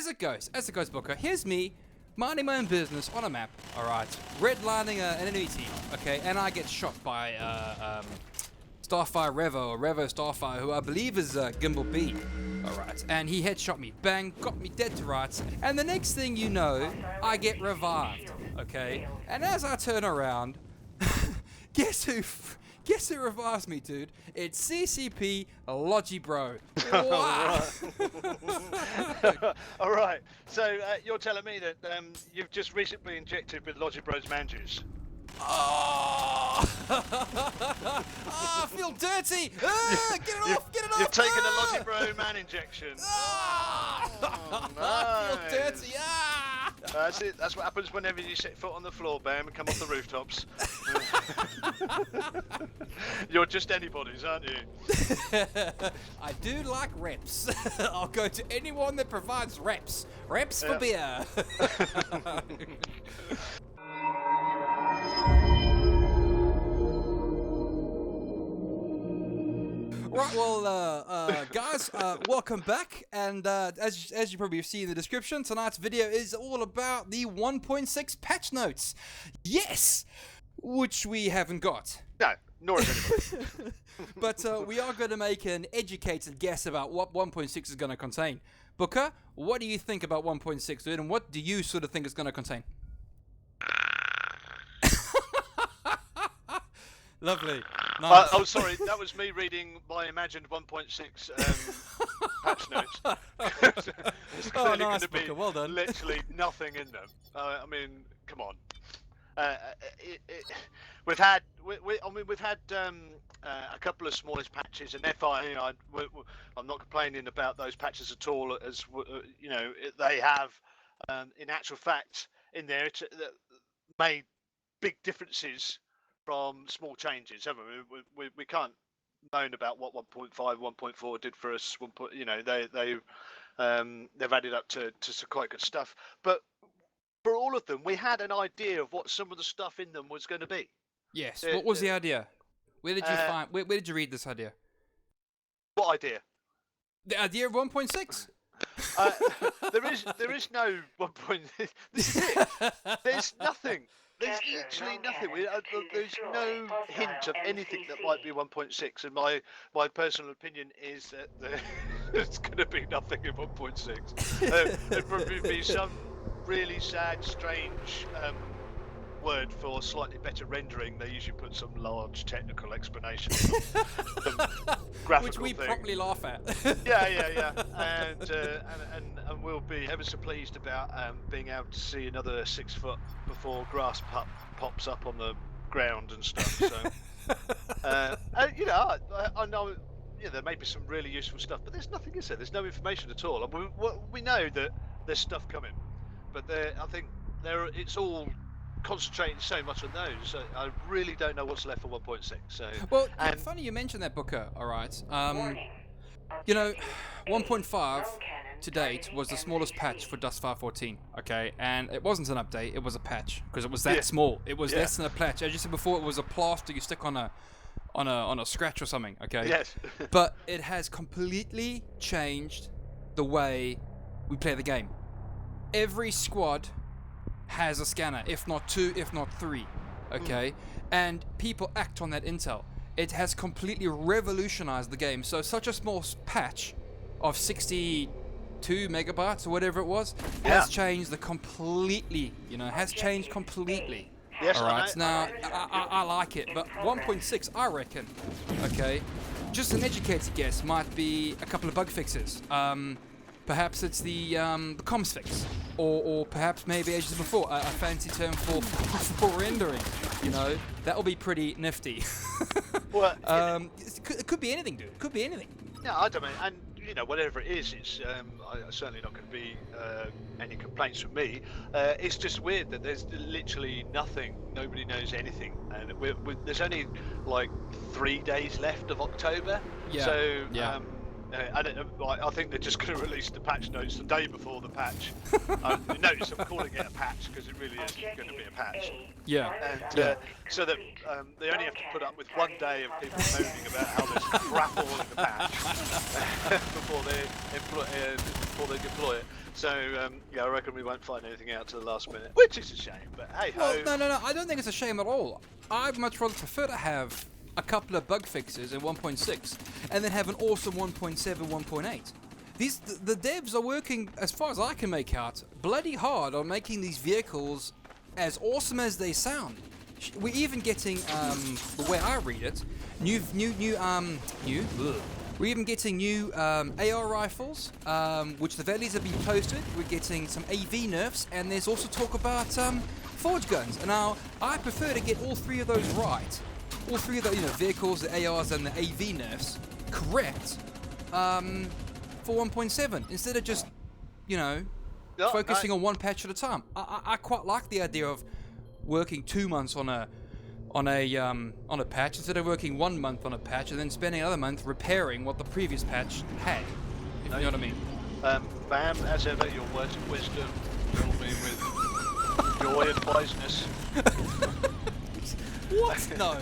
as it goes, Booker. Here's me, minding my own business on a map. All right, redlining an enemy team. Okay, and I get shot by Starfire Revo, or Revo Starfire, who I believe is Gimbal B. All right, and he headshot me, bang, got me dead to rights. And the next thing you know, I get revived. Okay, and as I turn around, guess who revives me, dude? It's CCP Logibro. Wow. All right. So you're telling me that you've just recently injected with Logibro's man juice. Oh! I feel dirty. Get it off! Get it off! You've taken a Logibro man injection. Oh, nice. I feel dirty. That's it. That's what happens whenever you set foot on the floor, Bam, and come off the rooftops. You're just anybody's, aren't you? I do like reps. I'll go to anyone that provides reps. Reps for beer. Right, well, guys, welcome back, and as you probably see in the description, tonight's video is all about the 1.6 patch notes. Yes! Which we haven't got. No, nor has anybody. But we are going to make an educated guess about what 1.6 is going to contain. Booker, what do you think about 1.6, dude, and what do you sort of think it's going to contain? Lovely. Nice. Oh, sorry, that was me reading my imagined 1.6 patch notes. There's clearly nice, going to be Booker. Well done. literally nothing in them. I mean, come on. We've had a couple of smallest patches, and I'm not complaining about those patches at all. As you know, they have, in actual fact, in there made big differences from small changes, haven't we? We can't moan about what 1.5, 1.4 did for us. They've added up to some quite good stuff. But for all of them, we had an idea of what some of the stuff in them was going to be. Yes. What was the idea? Where did you find? Where did you read this idea? What idea? The idea of 1.6. There is no 1.6. This is it. There's nothing. There's literally nothing. There's no hint of anything that might be 1.6, and my personal opinion is that there's going to be nothing in 1.6. There'd probably be some really sad, strange word for slightly better rendering. They usually put some large technical explanation, some graphical which we thing. promptly laugh at. Yeah, and we'll be ever so pleased about being able to see another 6 foot before grass pops up on the ground and stuff. So, I know, there may be some really useful stuff, but there's nothing, is there? There's no information at all. And we know that there's stuff coming, but I think it's all concentrating so much on those. So I really don't know what's left for 1.6. So, well, funny you mentioned that, Booker. All right. 1.5 to date was the smallest patch for DUST514. Okay, and it wasn't an update; it was a patch because it was that small. It was less than a patch. As you said before, it was a plaster you stick on a scratch or something. Okay. Yes. But it has completely changed the way we play the game. Every squad has a scanner, if not 2, if not 3, okay? And people act on that intel. It has completely revolutionized the game. So such a small patch of 62 megabytes or whatever it was has changed completely, has changed completely. Yes, all right, now I like it, but 1.6, I reckon, okay, just an educated guess, might be a couple of bug fixes. Perhaps it's the comms fix, or perhaps maybe, as you said before, a fancy term for rendering. That will be pretty nifty. Well, it could be anything, dude. It could be anything. No, I don't mean, and whatever it is, it's certainly not going to be any complaints from me. It's just weird that there's literally nothing. Nobody knows anything, and there's only like 3 days left of October. Yeah. So I think they're just going to release the patch notes the day before the patch. Notice I'm calling it a patch because it really is going to be a patch. Yeah. And so that they only have to put up with 1 day of people moaning about how there's crap all in the patch before they before they deploy it. So yeah, I reckon we won't find anything out to the last minute, which is a shame. But hey ho. Well, no. I don't think it's a shame at all. I'd much rather prefer to have a couple of bug fixes in 1.6 and then have an awesome 1.7, 1.8. The devs are working, as far as I can make out, bloody hard on making these vehicles as awesome as they sound. We're even getting, the way I read it, we're even getting new AR rifles, which the values have been posted. We're getting some AV nerfs, and there's also talk about forge guns. And now, I prefer to get all three of those right. All three of the vehicles, the ARs, and the AV nerfs correct for 1.7 instead of just focusing on one patch at a time. I quite like the idea of working 2 months on a patch instead of working 1 month on a patch and then spending another month repairing what the previous patch had. If you know what I mean. Bam, as ever, your words of wisdom fill me with joy and wiseness. What? No.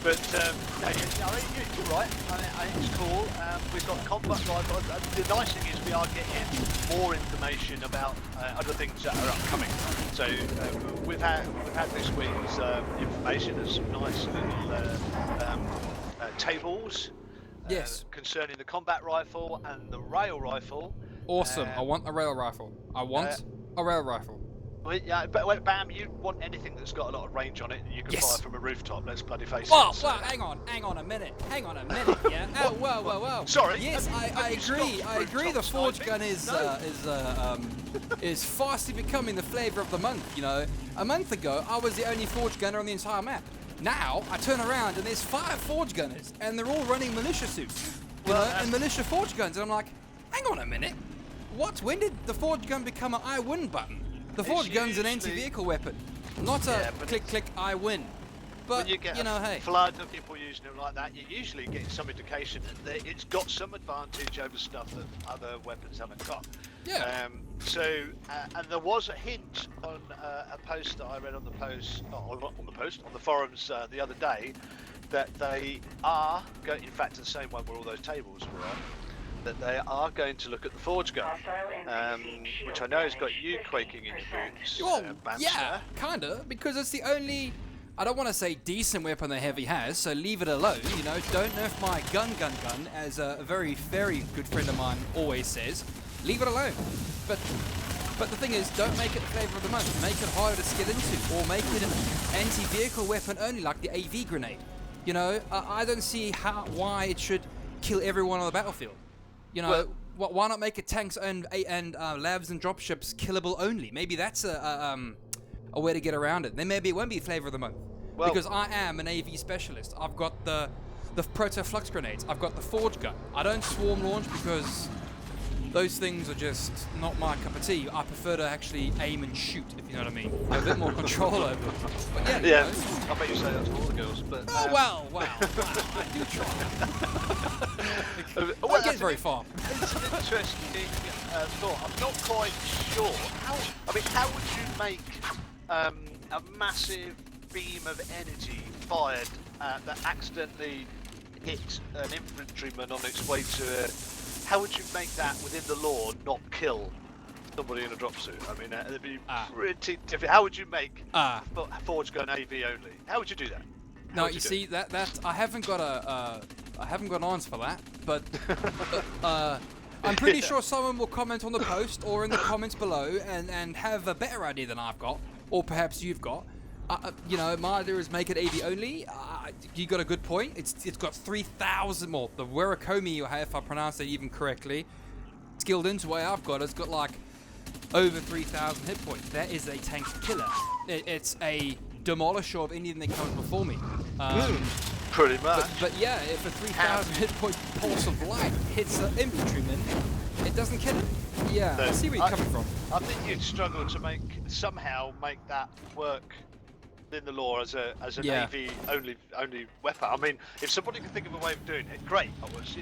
But you're right. I think it's cool. We've got combat rifles. The nice thing is we are getting more information about other things that are upcoming. So we've had this week's information. There's some nice little tables. Yes. Concerning the combat rifle and the rail rifle. Awesome. I want a rail rifle. I want a rail rifle. Well, yeah, but wait, Bam, you want anything that's got a lot of range on it and you can Yes. fire from a rooftop, let's bloody face it. Well, hang on a minute, yeah. Oh, whoa. Sorry. Yes, I agree. The forge gun is fastly becoming the flavour of the month. A month ago I was the only forge gunner on the entire map. Now I turn around and there's 5 forge gunners and they're all running militia suits, and militia forge guns. And I'm like, hang on a minute, what? When did the forge gun become an I win button? The forge gun's an anti-vehicle weapon, not a click, I win. But, when you get hey. flood of people using it like that, you usually get some indication that it's got some advantage over stuff that other weapons haven't got. Yeah. And there was a hint on a post that I read on the forums the other day, that they are going, in fact, the same one where all those tables were on, that they are going to look at the forge gun, which I know has got you quaking in your boots. Well, yeah, kinda, because it's the only, I don't want to say decent weapon the Heavy has, so leave it alone. Don't nerf my gun, as a very, very good friend of mine always says. Leave it alone. But the thing is, don't make it the flavour of the month. Make it harder to skill into, or make it an anti-vehicle weapon only, like the AV grenade. I don't see why it should kill everyone on the battlefield. Why not make it tanks and labs and dropships killable only? Maybe that's a way to get around it. Then maybe it won't be flavour of the month. Because I am an AV specialist. I've got the proto flux grenades. I've got the forge gun. I don't swarm launch because those things are just not my cup of tea. I prefer to actually aim and shoot, if you know what I mean. Have a bit more control over it. But yeah. I bet you say that to all the girls, but... Well, I do try. Don't get very far. It's an interesting thought. I'm not quite sure. How would you make a massive beam of energy fired that accidentally hit an infantryman on its way to how would you make that within the law not kill somebody in a drop suit? It'd be pretty difficult. How would you make a forge gun AV only? How would you do that? No, you see that I haven't got an answer for that, but I'm pretty sure someone will comment on the post or in the comments below and have a better idea than I've got, or perhaps you've got. My idea is make it AV only. You got a good point. It's got 3,000 more. The Warakomi, if I pronounce it even correctly, skilled into way I've got, it's got like over 3,000 hit points. That is a tank killer. It's a demolisher of anything that comes before me. Pretty much. But yeah, if a 3,000 hit point pulse of light hits an infantryman, it doesn't kill him. Yeah, I see where you're coming from. I think you'd struggle to somehow make that work in the law as an AV only weapon. If somebody could think of a way of doing it, great.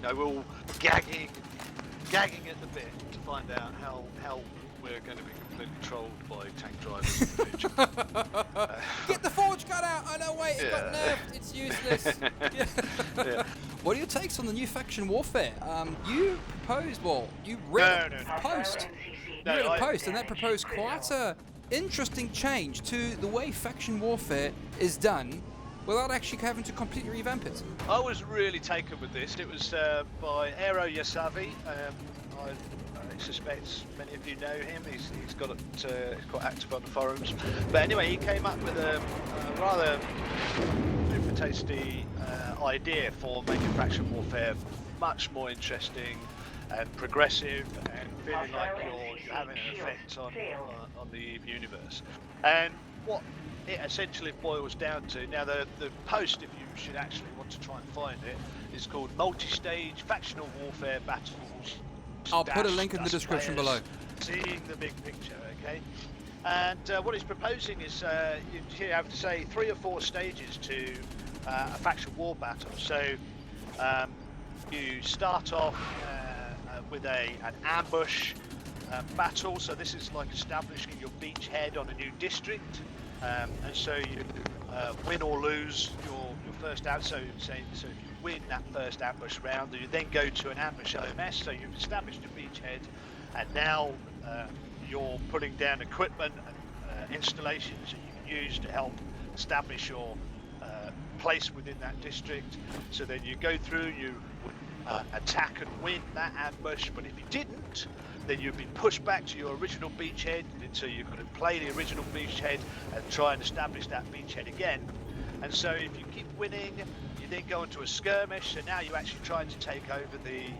We're all gagging at the bit to find out how we're going to be completely trolled by tank drivers in the future. Get the forge gun out! Oh no, wait, it got nerfed. It's useless. what are your takes on the new faction warfare? You proposed, well, you read a post. You read a post, and that proposed quite a interesting change to the way faction warfare is done without actually having to completely revamp it. I was really taken with this. It was by Aero Yassavi. I suspect many of you know him. He's quite active on the forums. But anyway, he came up with a rather super tasty idea for making faction warfare much more interesting and progressive and feeling like you're having an effect on the universe. And what it essentially boils down to, now the post, if you should actually want to try and find it, is called Multi-Stage Factional Warfare Battles. I'll put a link in the description below. Seeing the big picture, okay? And what it's proposing is you have to say 3 or 4 stages to a faction war battle. So you start off with an ambush battle. So this is like establishing your beachhead on a new district. And so you win or lose your first out. So if you win that first ambush round, you then go to an ambush OMS. So you've established a beachhead, and now you're putting down equipment and installations that you can use to help establish your place within that district. So then you go through, you attack and win that ambush. But if you didn't, then you've been pushed back to your original beachhead, and so you've got to play the original beachhead and try and establish that beachhead again. And so if you keep winning, you then go into a skirmish. So now you're actually trying to take over the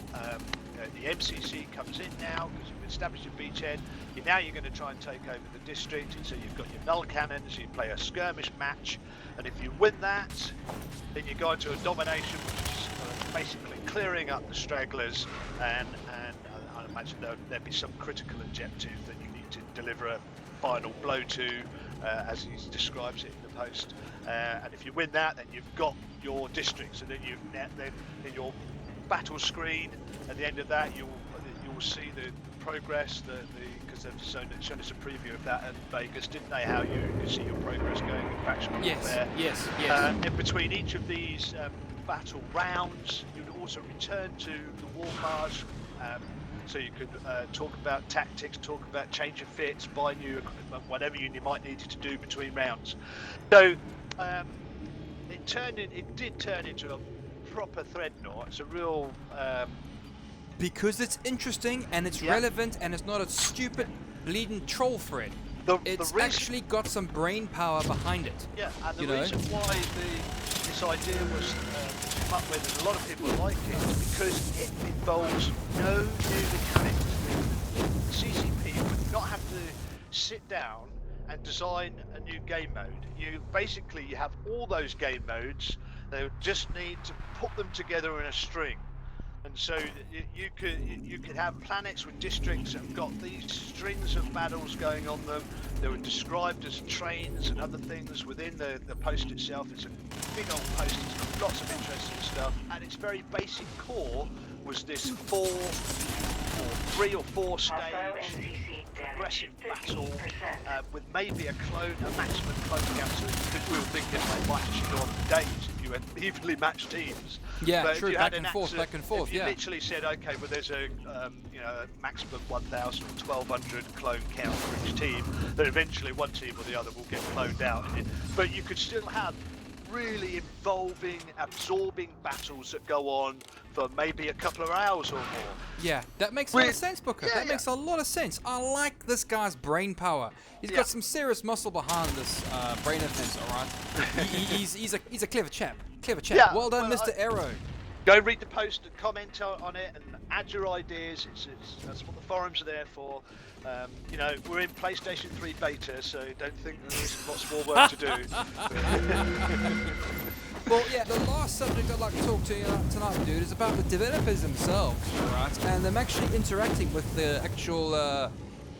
MCC comes in now because you've established your beachhead. Now you're going to try and take over the district. And so you've got your null cannons. You play a skirmish match, and if you win that, then you go into a domination, which is basically clearing up the stragglers and I imagine there'd be some critical objective that you need to deliver a final blow to, as he describes it in the post. And if you win that, then you've got your district. So then then in your battle screen at the end of that, you'll see the progress, because they've shown us a preview of that at Vegas, didn't they? How you see your progress going in faction warfare. Yes. In between each of these battle rounds, you'd also return to the war cards. So you could talk about tactics, talk about change of fits, buy new equipment, whatever you might need to do between rounds. So it did turn into a proper dreadnought. It's a real because it's interesting and it's relevant and it's not a stupid bleeding troll thread. It's actually got some brain power behind it. Yeah, and the reason why this idea was come up with, and a lot of people like it, is because it involves no new mechanics. The CCP would not have to sit down and design a new game mode. You have all those game modes. They would just need to put them together in a string. And so you could have planets with districts that have got these strings of battles going on them. They were described as trains and other things within the post itself. It's a big old post. It's got lots of interesting stuff. And its very basic core was this 3 or 4 stage progressive battle with maybe a maximum clone count, because we were thinking they might actually go on for days if you had evenly matched teams. Yeah, but true, back and forth. If you literally said, okay, well there's a maximum 1,000 or 1,200 clone count for each team, then eventually one team or the other will get cloned out. But you could still have really involving, absorbing battles that go on for maybe a couple of hours or more. Yeah, that makes a lot of sense, Booker. That makes a lot of sense. I like this guy's brain power. He's got some serious muscle behind this brain of his, alright? He's a clever chap. Yeah, well done, Mr. Aero. Go read the post and comment on it and add your ideas. That's what the forums are there for. We're in PlayStation 3 beta, so don't think there's lots more work to do. Well, yeah, the last subject I'd like to talk to you tonight, dude, is about the developers themselves, right? And them actually interacting with the actual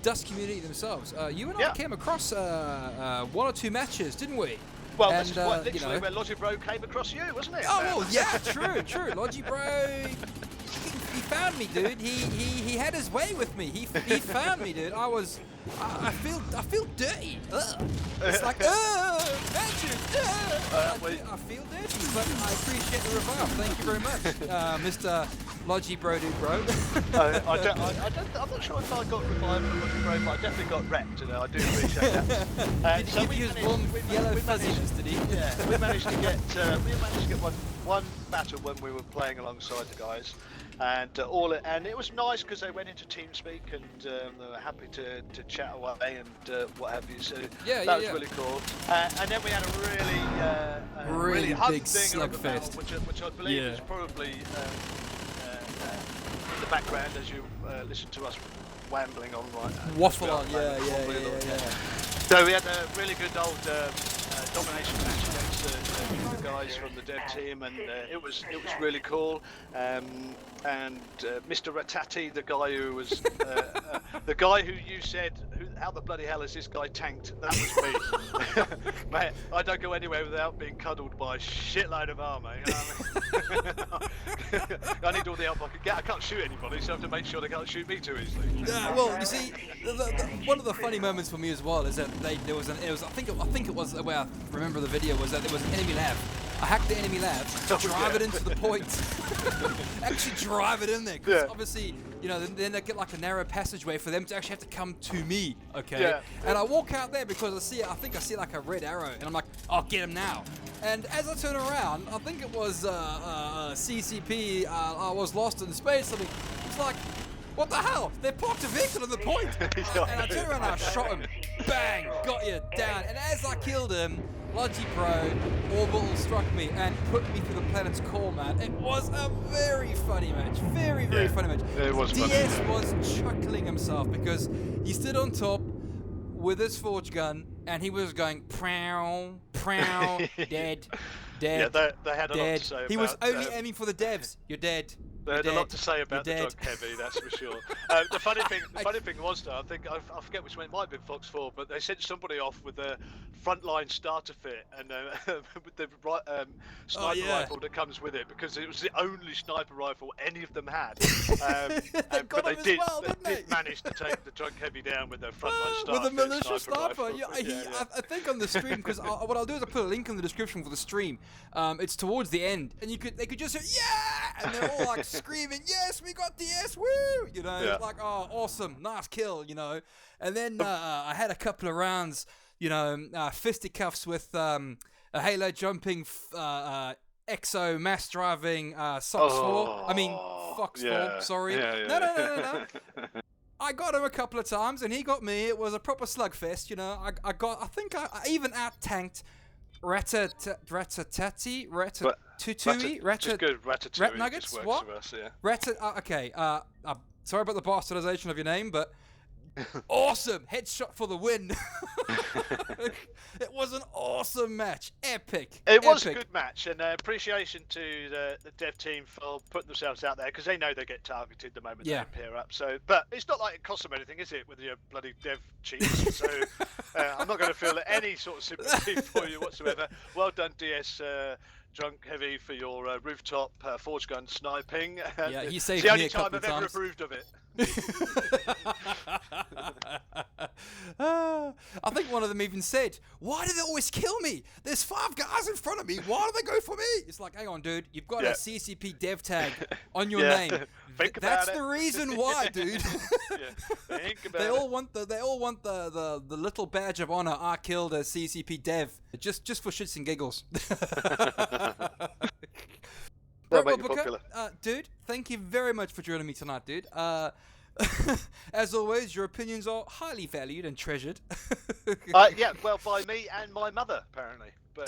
DUST community themselves. You and I came across 1 or 2 matches, didn't we? Well, this is literally where Logibro came across you, wasn't it? Oh, well, yeah, true. Logibro, he found me, dude. He had his way with me. He found me, dude. I feel dirty. Ugh. It's like, matches. I feel dirty. but I appreciate the revive. Thank you very much, Mr. Logi Bro Dude Bro. I'm not sure if I got revived or Logi Bro, but I definitely got wrecked, and I do appreciate that. Did he use warm yellow fuzziness, did he? Yeah, we managed to get one battle when we were playing alongside the guys, and it was nice because they went into TeamSpeak and they were happy to chat away and what have you. So that was really cool. And then we had a really big slugfest, which I believe is probably in the background as you listen to us wambling on waffle on, yeah. So we had a really good old domination match against the guys from the dev team, and it was really cool. And Mr. Ratati, the guy who was the guy who you said, how the bloody hell is this guy tanked? That was me. Mate, I don't go anywhere without being cuddled by a shitload of armour. You know what I mean? I need all the help I can get. I can't shoot anybody, so I have to make sure they can't shoot me too easily. Well, you see, one of the funny moments for me as well is that I think it was the way I remember the video was that there was an enemy lab. I hacked the enemy lab, drive it into the point, actually drive it in there, because obviously, you know, then they get like a narrow passageway for them to actually have to come to me, okay? Yeah. And I walk out there because I think I see like a red arrow, and I'm like, I'll get him now. And as I turn around, I think it was CCP, I was lost in space. I mean, it's like, what the hell? They parked a vehicle on the point. And I turned around and I shot him. Bang! Got you down. And as I killed him, Logi Pro orbital struck me and put me through the planet's core, man. It was a very funny match. Very funny match. It was DS was chuckling himself because he stood on top with his forge gun and he was going prow, dead. Yeah, they had a lot to say about He was only aiming for the devs. You're dead. They had a lot to say about the drunk heavy, that's for sure. The funny thing was, though, I forget which one, it might have been Fox 4, but they sent somebody off with a frontline starter fit and with the sniper rifle that comes with it, because it was the only sniper rifle any of them had. But they did manage to take the drunk heavy down with their frontline starter with a militia sniper. I think on the stream, because what I'll do is I'll put a link in the description for the stream. It's towards the end, and they could just say yeah, and they're all like screaming, yes, we got DS, woo! You know, it's like, oh, awesome, nice kill, you know. And then I had a couple of rounds, you know, fisticuffs with a Halo jumping, Exo mass driving Fox 4, sorry. No. I got him a couple of times, and he got me. It was a proper slugfest, you know. I think I even out-tanked Ratatouille, Rat Nuggets? What? Us, okay, sorry about the bastardization of your name, but awesome! Headshot for the win. It was an awesome match. Epic. It was a good match, and appreciation to the dev team for putting themselves out there, because they know they get targeted the moment they appear up. So, but it's not like it costs them anything, is it, with your bloody dev cheats? So I'm not going to feel any sort of sympathy for you whatsoever. Well done, DS. Drunk Heavy, for your rooftop forge gun sniping. Yeah, he saved me a couple of times. It's the only time I've ever approved of it. I think one of them even said, why do they always kill me? There's 5 guys in front of me. Why do they go for me? It's like, hang on, dude. You've got a CCP dev tag on your name. That's the reason why, dude. They all want the little badge of honor. I killed a CCP dev just for shits and giggles. Dude, thank you very much for joining me tonight, dude. As always, your opinions are highly valued and treasured. Yeah, well, by me and my mother, apparently. But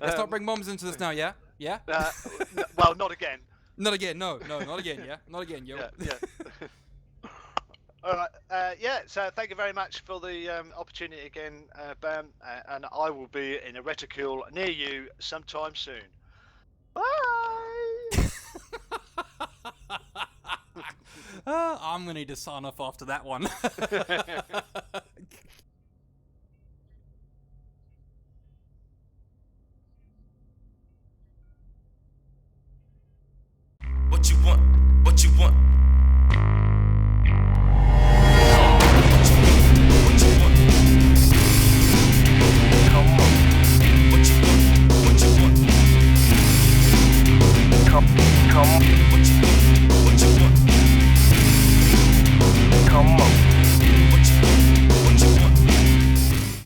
let's not bring moms into this now, yeah? Yeah? Well, not again. Not again, no, not again, yeah? Not again, yo. Yeah. All right, so thank you very much for the opportunity again, Bam, and I will be in a reticule near you sometime soon. Bye! I'm going to need to sign off after that one. What you want? What you want? What you want? What